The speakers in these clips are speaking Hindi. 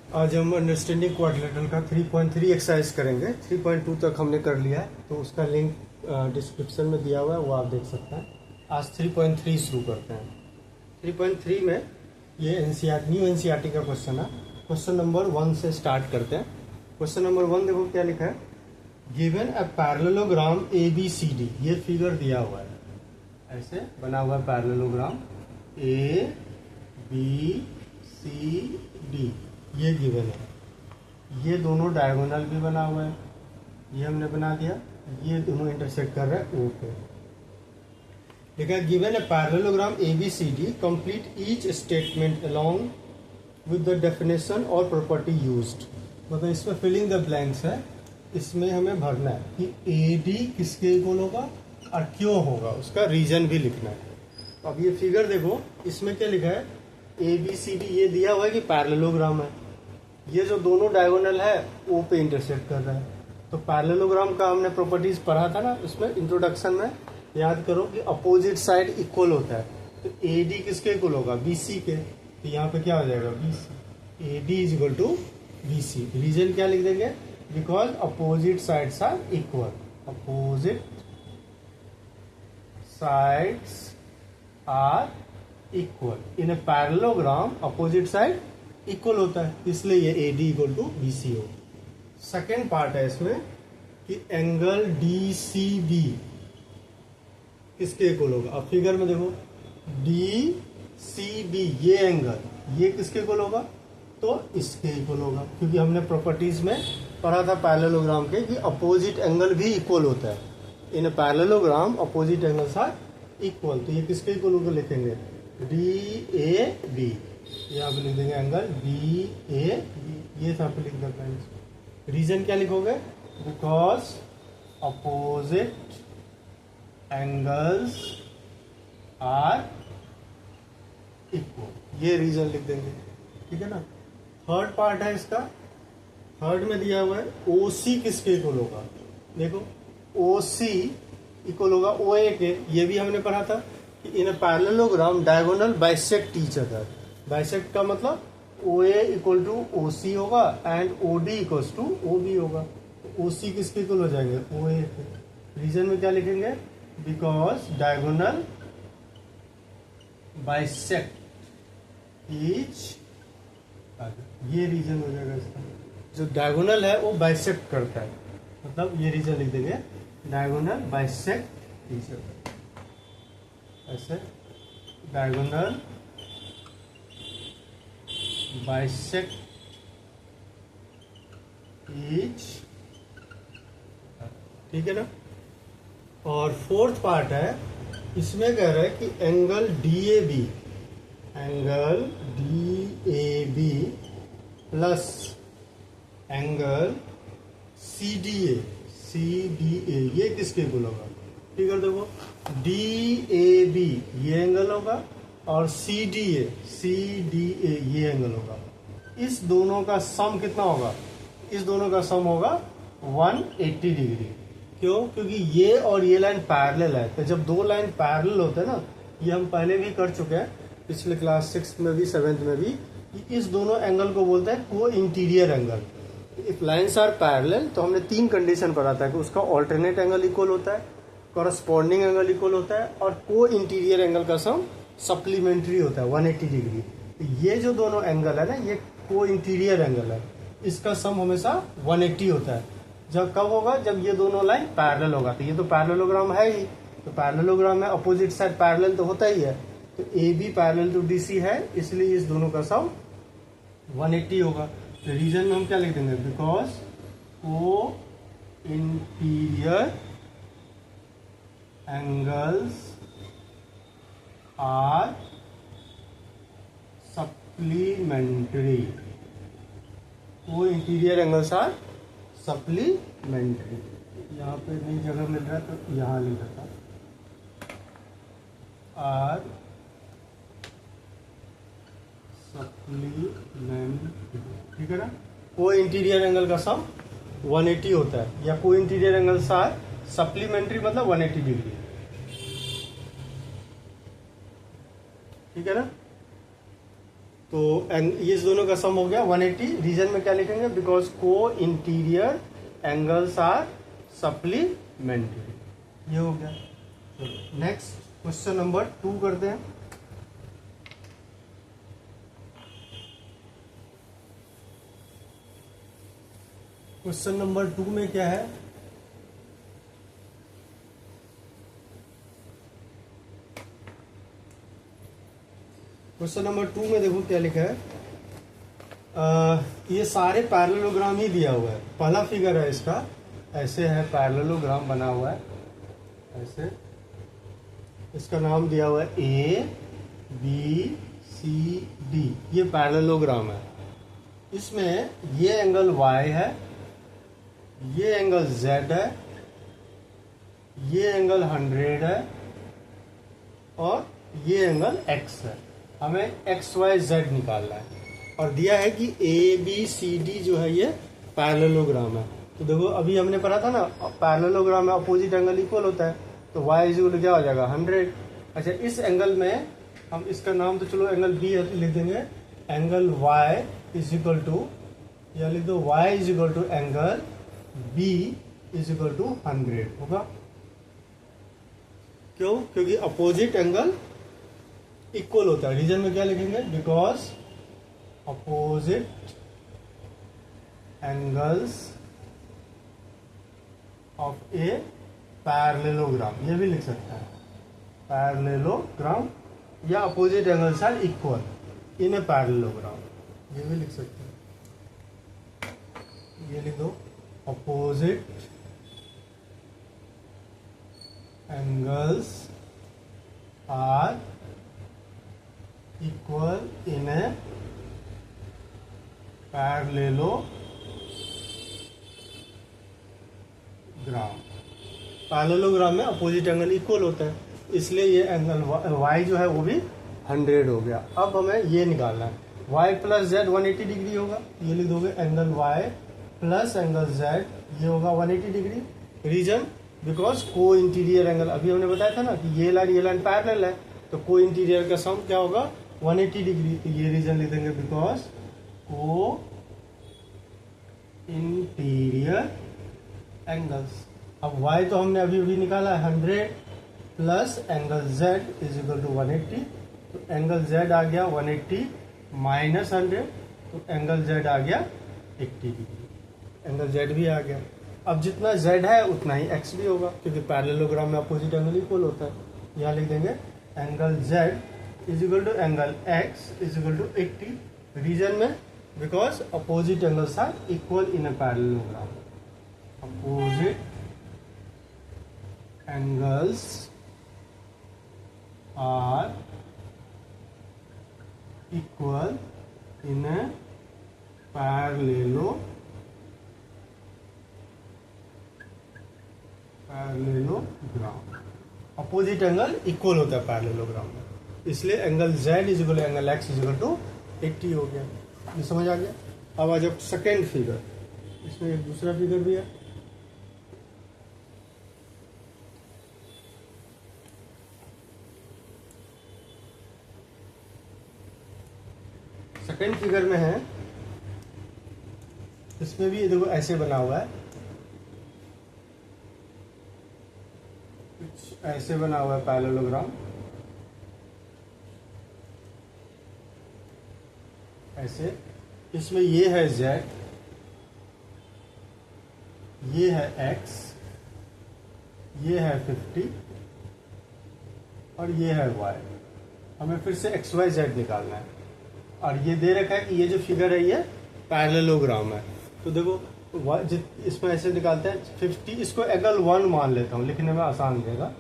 आज हम अंडरस्टैंडिंग क्वाड्रिलेटरल का 3.3 एक्सरसाइज करेंगे। 3.2 तक हमने कर लिया है, तो उसका लिंक डिस्क्रिप्शन में दिया हुआ है, वो आप देख सकते हैं। आज 3.3 शुरू करते हैं। 3.3 में ये न्यू एनसीईआरटी का क्वेश्चन है। क्वेश्चन नंबर 1 से स्टार्ट करते हैं। क्वेश्चन नंबर 1 देखो क्या लिखा है। गिवन अ पैरेललोग्राम ABCD, ये फिगर दिया हुआ है, ऐसे बना हुआ है पैरेललोग्राम ABCD, ये गिवन है। ये दोनों डायगोनल भी बना हुआ है, ये हमने बना दिया। ये दोनों इंटरसेक्ट कर रहा है O पे। लिखा है given a parallelogram ABCD, complete each statement along with the definition और प्रॉपर्टी यूज्ड। मतलब इसमें फिलिंग द ब्लैंक्स है, इसमें हमें भरना है कि AD किसके इक्वल होगा और क्यों होगा, उसका रीजन भी लिखना है। अब ये फिगर देखो, इसमें क्या लिखा है ABCD, ये दिया हुआ है कि पैरेललोग्राम है। ये जो दोनों डायगोनल है O पे इंटरसेक्ट कर रहा है। तो पैरेललोग्राम का हमने प्रॉपर्टीज पढ़ा था ना, उसमें इंट्रोडक्शन में याद करो कि अपोजिट साइड इक्वल होता है। तो AD किसके इक्वल होगा, BC के। तो यहाँ पे क्या हो जाएगा, BC, AD is equal to BC। Reason क्या लिख देंगे, because opposite sides are equal. Opposite sides are equal in a parallelogram, opposite side equal होता है, इसलिए ये AD इक्वल टू BC हो। सेकेंड पार्ट है इसमें कि एंगल DCB किसके इक्वल होगा। अब फिगर में देखो DCB, ये एंगल, ये किसके इक्वल होगा, तो इसके इक्वल होगा, क्योंकि हमने प्रॉपर्टीज में पढ़ा था पैरेललोग्राम के कि अपोजिट एंगल भी इक्वल होता है। In a parallelogram opposite angles are equal, तो ये किसके इक्वल होगा लिखेंगे, DAB। यहाँ पे लिख देंगे एंगल DAB, ये यहाँ पे लिख देंगे। रीजन क्या लिखोगे, because opposite angles are equal, ये रीजन लिख देंगे, ठीक है ना। थर्ड पार्ट है इसका। थर्ड में दिया हुआ है OC किसके इक्वल होगा। देखो OC इक्वल होगा OA के, ये भी हमने पढ़ा था कि in parallelogram diagonal bisect each other. Bisect का मतलब OA इक्वल टू OC होगा and OD equals to OB होगा। तो OC किसके इक्वल हो जाएंगे, OA के। रीजन में क्या लिखेंगे, because diagonal bisect each other, ये रीजन हो जाएगा इसका। जो डायगोनल है वो बाइसेक्ट करता है, मतलब ये रीजन लिख देंगे, डायगोनल बाइसेक्ट ईच अदर, ऐसे डायगोनल बाइसेक्ट ईच, ठीक है ना। और फोर्थ पार्ट है, इसमें कह रहा है कि angle DAB, angle DAB plus angle CDA, ये किसके इक्वल होगा। फिगर देखो DAB ये एंगल होगा और CDA ये एंगल होगा। इस दोनों का सम कितना होगा, इस दोनों का सम होगा 180 डिग्री। क्यों, क्योंकि ये और ये लाइन पैरेलल है। तो जब दो लाइन पैरेलल होते हैं ना, ये हम पहले भी कर चुके हैं, पिछले क्लास 6 में भी 7th में भी, कि इस दोनों एंगल को बोलते हैं co interior angle. If lines are parallel, तो हमने 3 कंडीशन पढ़ा था कि उसका ऑल्टरनेट एंगल इक्वल होता है, कॉरस्पॉन्डिंग एंगल इक्वल होता है, और को इंटीरियर एंगल का सम सप्लीमेंट्री होता है 180 डिग्री। तो ये जो दोनों एंगल है ना, ये को इंटीरियर एंगल है, इसका सम हमेशा 180 होता है। जब कब होगा, जब ये दोनों लाइन पैरेलल होगा। तो ये तो पैरेललोग्राम है ही, तो पैरेललोग्राम में अपोजिट साइड पैरेलल तो होता ही है। तो AB पैरेलल टू DC है, इसलिए इस दोनों का सम 180 होगा। तो रीजन में हम क्या लिख देंगे, बिकॉज को इंटीरियर एंगल्स आर सप्लीमेंट्री, को इंटीरियर एंगल्स आर सप्लीमेंट्री। यहाँ पे नई जगह मिल रहा है तो यहाँ लिख देता हूँ, आर सप्लीमेंट्री, ठीक है ना। को इंटीरियर एंगल का सम 180 होता है, या को इंटीरियर एंगल्स आर सप्लीमेंट्री मतलब 180 डिग्री, ठीक है ना। तो ये इस दोनों का सम हो गया 180। रीजन में क्या लिखेंगे? बिकॉज को इंटीरियर एंगल्स आर सप्लीमेंट्री। ये हो गया। चलो नेक्स्ट क्वेश्चन नंबर 2 करते हैं। क्वेश्चन नंबर 2 में क्या है? क्वेश्चन नंबर 2 में देखो क्या लिखा है। ये सारे पैरेललोग्राम ही दिया हुआ है। पहला फिगर है इसका, ऐसे है पैरेललोग्राम बना हुआ है ऐसे। इसका नाम दिया हुआ है ए बी सी डी। ये पैरेललोग्राम है। इसमें ये एंगल y है, ये एंगल z है, ये एंगल 100 है और ये एंगल x है। हमें एक्स वाई जेड निकालना है और दिया है कि ए बी सी डी जो है ये पैरेललोग्राम है। तो देखो अभी हमने पढ़ा था ना, पैरेललोग्राम में अपोजिट एंगल इक्वल होता है, तो y इक्वल क्या हो जाएगा 100। अच्छा इस एंगल में हम इसका नाम तो चलो एंगल बी लिख देंगे। Angle y is equal to, या लिख दो y is equal to angle b is equal to 100 होगा। क्यों? क्योंकि अपोजिट एंगल इक्वल होता है। रीजन में क्या लिखेंगे? Because opposite angles of a parallelogram, ये भी लिख सकते हैं पैरेललोग्राम, या opposite angles are equal in a parallelogram, ये भी लिख सकते हैं। ये लिख दो opposite angles are equal in a parallelogram. Parallelogram में अपोजिट एंगल इक्वल होता है, इसलिए ये एंगल y जो है वो भी 100 हो गया। अब हमें ये निकालना है, y प्लस जेड 180 डिग्री होगा। ये लिख दोगे angle y plus angle z, ये होगा 180 डिग्री। रीजन बिकॉज को इंटीरियर एंगल, अभी हमने बताया था ना कि ये लाइन पैरेलल है, तो को इंटीरियर का सम क्या होगा 180 डिग्री। तो ये रीजन लिख देंगे बिकॉज को इंटीरियर एंगल्स। अब y तो हमने अभी निकाला है 100 plus angle z is equal to 180। तो एंगल z आ गया 180 माइनस 100, तो एंगल z आ गया 80 डिग्री। एंगल z भी आ गया। अब जितना z है उतना ही x भी होगा, क्योंकि पैरेललोग्राम में अपोजिट एंगल इक्वल होता है। यहाँ लिख देंगे angle z is equal to angle x is equal to 80। Reason में because opposite angles are equal in a parallelogram. Opposite angles are equal in a parallelogram. Opposite angle equal होता है पैरेललोग्राम में, इसलिए angle z is equal angle x is equal to 80 हो गया। ये समझ आ गया। अब आ जाओ सेकेंड फिगर, इसमें एक दूसरा फिगर भी है। सेकेंड फिगर में है, इसमें भी देखो ऐसे बना हुआ है, कुछ ऐसे बना हुआ है पैरेललोग्राम ऐसे। इसमें ये है z, ये है x, ये है 50 और ये है y। हमें फिर से x y z निकालना है और ये दे रखा है कि ये जो फिगर है ये पैरेललोग्राम है। तो देखो इसमें ऐसे निकालते हैं 50, इसको एंगल 1 मान लेता हूँ, लिखने में आसान रहेगा।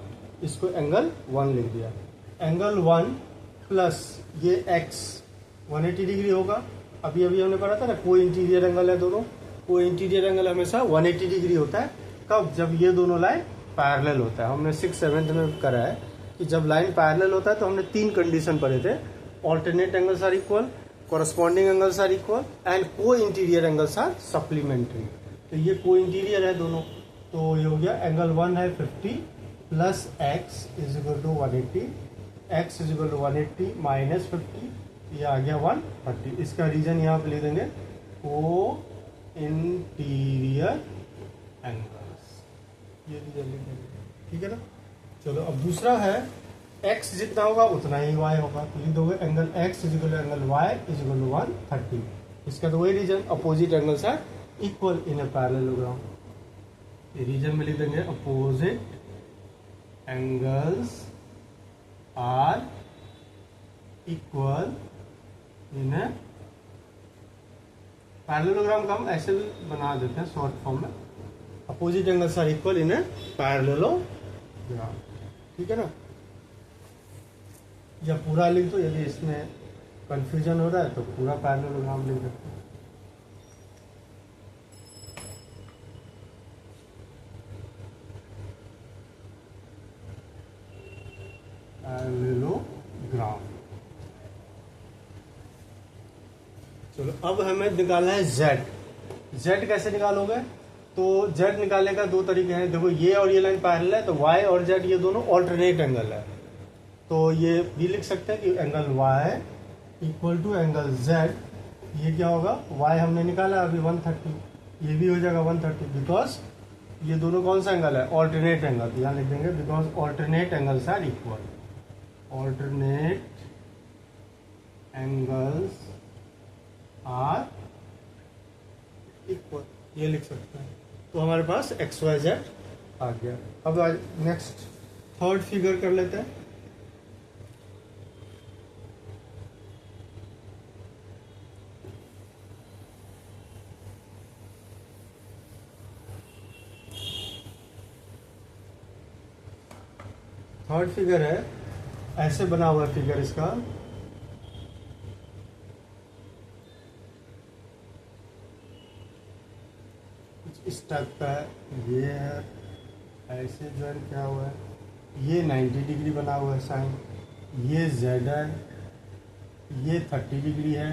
इसको एंगल 1 लिख दिया। एंगल 1 प्लस ये x 180 डिग्री होगा। अभी हमने पढ़ा था ना, को इंटीरियर एंगल है दोनों। को इंटीरियर एंगल हमेशा 180 डिग्री होता है। कब? जब ये दोनों लाइन पैरेलल होता है। हमने 6th-7th में करा है कि जब लाइन पैरेलल होता है तो हमने 3 कंडीशन पढ़े थे। Alternate angles are equal, corresponding angles are equal and co interior angles are supplementary. तो ये को इंटीरियर है दोनों, तो ये हो गया एंगल 1 है 50 plus x is equal to 180, x is equal to 180 minus 50, ये आ गया 130। इसका रीजन यहाँ पे लिख देंगे को इंटीरियर एंगल्स, ये रीजन लिख देंगे, ठीक है ना। चलो अब दूसरा है x जितना होगा उतना ही y होगा, तो लिख दोगे angle x is equal to angle y is equal to 130। इसका तो वही reason, opposite angles are equal in a parallelogram. ये रीजन में लिख देंगे opposite angles are equal in a parallelogram का हम ऐसे भी बना देते हैं शॉर्ट फॉर्म में, opposite angles are equal in a parallelogram, ठीक है ना। या पूरा लिख दो, यदि इसमें कंफ्यूजन हो रहा है तो पूरा पैरेललोग्राम लिख सकते हैं। पैरेललोग्राम। चलो अब हमें निकालना है z। z कैसे निकालोगे? तो z निकालने का दो तरीके हैं। देखो ये और ये लाइन पैरेलल है तो y और z ये दोनों ऑल्टरनेट एंगल है, तो ये भी लिख सकते हैं कि angle y equal to angle z, ये क्या होगा, y हमने निकाला अभी 130, ये भी हो जाएगा 130, बिकॉज ये दोनों कौन सा एंगल है, ऑल्टरनेट एंगल। यहाँ लिख देंगे because alternate angles are equal, alternate angles are equal, ये लिख सकते हैं। तो हमारे पास एक्स वाई जेड आ गया। अब नेक्स्ट थर्ड फिगर कर लेते हैं। थर्ड फिगर है, ऐसे बना हुआ फिगर इसका, कुछ इस टाइप का है, ये है ऐसे ज्वाइन किया हुआ है, ये 90 डिग्री बना हुआ है साइन, ये z है, ये 30 डिग्री है,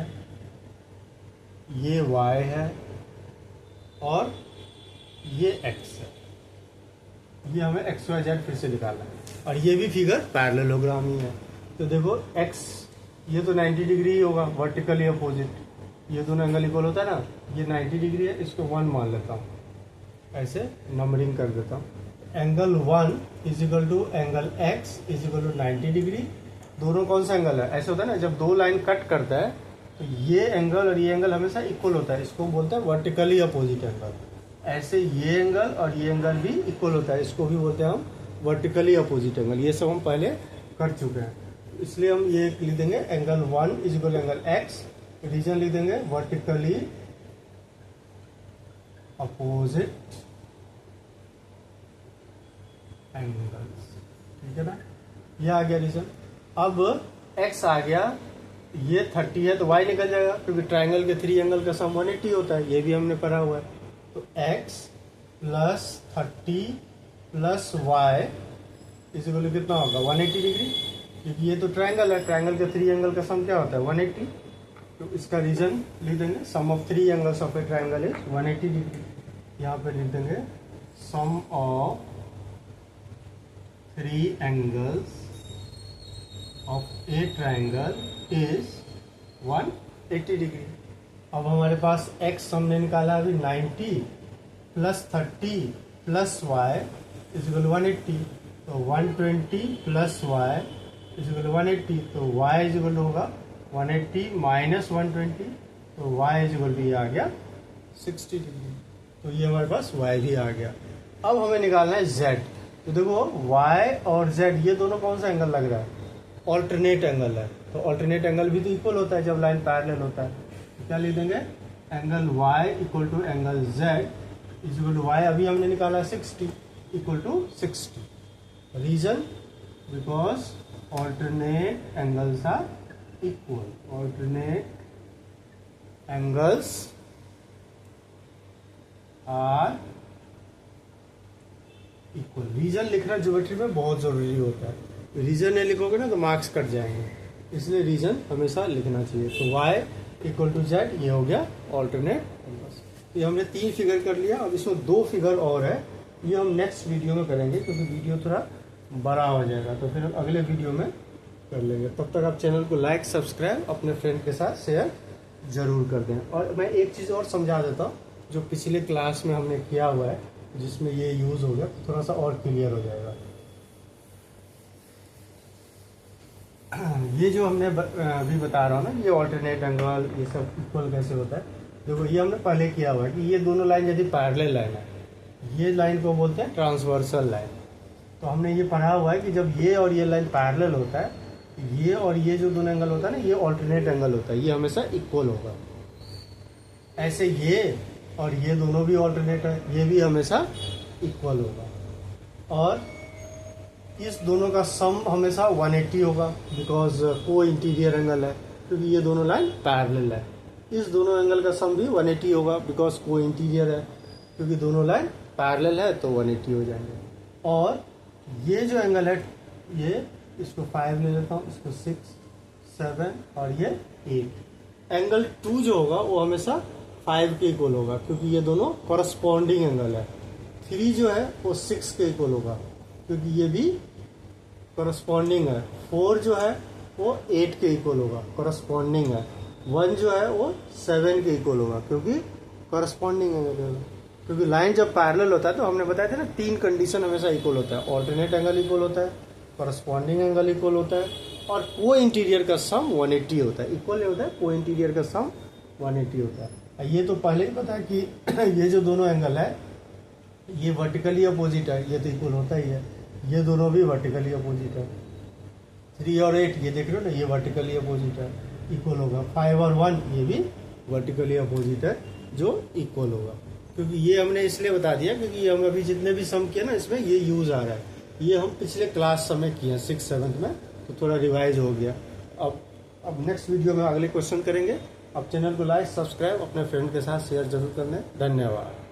ये y है और ये x है। ये हमें एक्स वाई जेड फिर से निकालना है और ये भी फिगर पैरेललोग्राम ही है। तो देखो x ये तो 90 डिग्री ही होगा, वर्टिकली अपोजिट, ये दोनों एंगल इक्वल होता है ना, ये 90 डिग्री है, इसको 1 मान लेता हूँ, ऐसे नंबरिंग कर देता हूँ। Angle 1 is equal to angle x is equal to 90 degree. दोनों कौन सा एंगल है, ऐसे होता है ना, जब दो लाइन कट करता है तो ये एंगल और ये एंगल हमेशा इक्वल होता है, इसको बोलते हैं वर्टिकली अपोजिट एंगल। ऐसे ये एंगल और ये एंगल भी इक्वल होता है, इसको भी बोलते हैं हम वर्टिकली अपोजिट एंगल। ये सब हम पहले कर चुके हैं, इसलिए हम ये लिख देंगे angle 1 is equal angle x, reason लिख देंगे वर्टिकली अपोजिट एंगल्स, ठीक है ना। ये आ गया रीजन। अब x आ गया, ये 30 है तो y निकल जाएगा, क्योंकि ट्राइंगल के 3 एंगल का सम 180 होता है, ये भी हमने पढ़ा हुआ है। तो x प्लस 30 प्लस y इस कितना होगा 180 डिग्री, क्योंकि ये तो ट्राइंगल है, ट्राइंगल के 3 एंगल का सम क्या होता है 180। तो इसका रीजन लिख देंगे sum of 3 angles of a triangle is 180 degree. यहाँ पे लिख देंगे sum of 3 angles of a triangle is 180 degree. अब हमारे पास x हमने निकाला अभी 90 plus 30 plus y is equal 180, तो 120 प्लस y इज इक्वल 180, तो y इज इक्वल होगा 180 माइनस 120, तो y इज इक्वल ये आ गया 60 डिग्री। तो ये हमारे पास y भी आ गया। अब हमें निकालना है z। तो देखो y और z ये दोनों कौन सा एंगल लग रहा है, ऑल्टरनेट एंगल है, तो ऑल्टरनेट एंगल भी तो इक्वल होता है जब लाइन पैरेलल होता है। तो क्या लिख देंगे angle y equal to angle z is equal to y अभी हमने निकाला 60 equal to 60। Reason because alternate angles are equal, alternate angles are equal. Reason लिखना ज्योमेट्री में बहुत जरूरी होता है, रीजन नहीं लिखोगे ना तो मार्क्स कट जाएंगे, इसलिए रीजन हमेशा लिखना चाहिए। तो y इक्वल टू जेड ये हो गया ऑल्टरनेट एंगल्स। ये हमने 3 फिगर कर लिया। अब इसमें 2 फिगर और है, ये हम नेक्स्ट वीडियो में करेंगे, क्योंकि वीडियो थोड़ा बड़ा हो जाएगा, तो फिर अगले वीडियो में कर लेंगे। तब तक आप चैनल को लाइक सब्सक्राइब अपने फ्रेंड के साथ शेयर जरूर कर दें। और मैं एक चीज़ और समझा देता हूँ, जो पिछले क्लास में हमने किया हुआ है जिसमें ये यूज़ हो गया, थोड़ा सा और क्लियर हो जाएगा। ये जो हमने अभी बता रहा हूँ ना, ये ऑल्टरनेट एंगल, ये सब इक्वल कैसे होता है, देखो ये हमने पहले किया हुआ है कि ये दोनों लाइन यदि पैरेलल लाइन है, ये लाइन को बोलते हैं ट्रांसवर्सल लाइन। तो हमने ये पढ़ा हुआ है कि जब ये और ये लाइन पैरेलल होता है, ये और ये जो दोनों एंगल होता है ना, ये ऑल्टरनेट एंगल होता है, ये हमेशा इक्वल होगा। ऐसे ये और ये दोनों भी ऑल्टरनेट है, ये भी हमेशा इक्वल होगा। और इस दोनों का सम हमेशा 180 होगा, बिकॉज को इंटीरियर एंगल है, क्योंकि ये दोनों लाइन पैरेलल है। इस दोनों एंगल का सम भी 180 होगा, बिकॉज को इंटीरियर है, क्योंकि दोनों लाइन पैरेलल है तो 180 हो जाएंगे। और ये जो एंगल है, ये इसको 5 ले लेता हूँ, इसको 6, 7 और ये 8। एंगल 2 जो होगा वो हमेशा 5 के इक्वल होगा, क्योंकि ये दोनों कॉरस्पॉन्डिंग एंगल है। 3 जो है वो 6 के इक्वल होगा, क्योंकि ये भी कॉरस्पॉन्डिंग है। 4 जो है वो 8 के इक्वल होगा, कॉरस्पॉन्डिंग है। 1 जो है वो 7 के इक्वल होगा, क्योंकि कॉरस्पॉन्डिंग एंगल। क्योंकि लाइन जब पैरेलल होता है तो हमने बताया था ना, 3 कंडीशन हमेशा इक्वल होता है। ऑल्टरनेट एंगल इक्वल होता है, कॉरस्पॉन्डिंग एंगल इक्वल होता है, और को इंटीरियर का सम 180 होता है। इक्वल होता है, को इंटीरियर का सम 180 होता है। ये तो पहले ही पता है कि ये जो दोनों एंगल है ये वर्टिकली अपोजिट है, ये तो इक्वल होता ही है। ये दोनों भी वर्टिकली अपोजिट है। 3 और 8 ये देख रहे हो ना, ये वर्टिकली अपोजिट है, इक्वल होगा। 5 और 1 ये भी वर्टिकली अपोजिट है, जो इक्वल होगा। क्योंकि ये हमने इसलिए बता दिया क्योंकि हम अभी जितने भी सम किए ना, इसमें ये यूज आ रहा है। ये हम पिछले क्लास समय किए हैं 6, 7 में, तो थोड़ा रिवाइज हो गया। अब नेक्स्ट वीडियो में अगले क्वेश्चन करेंगे। अब चैनल को लाइक सब्सक्राइब अपने फ्रेंड के साथ शेयर जरूर करना। धन्यवाद।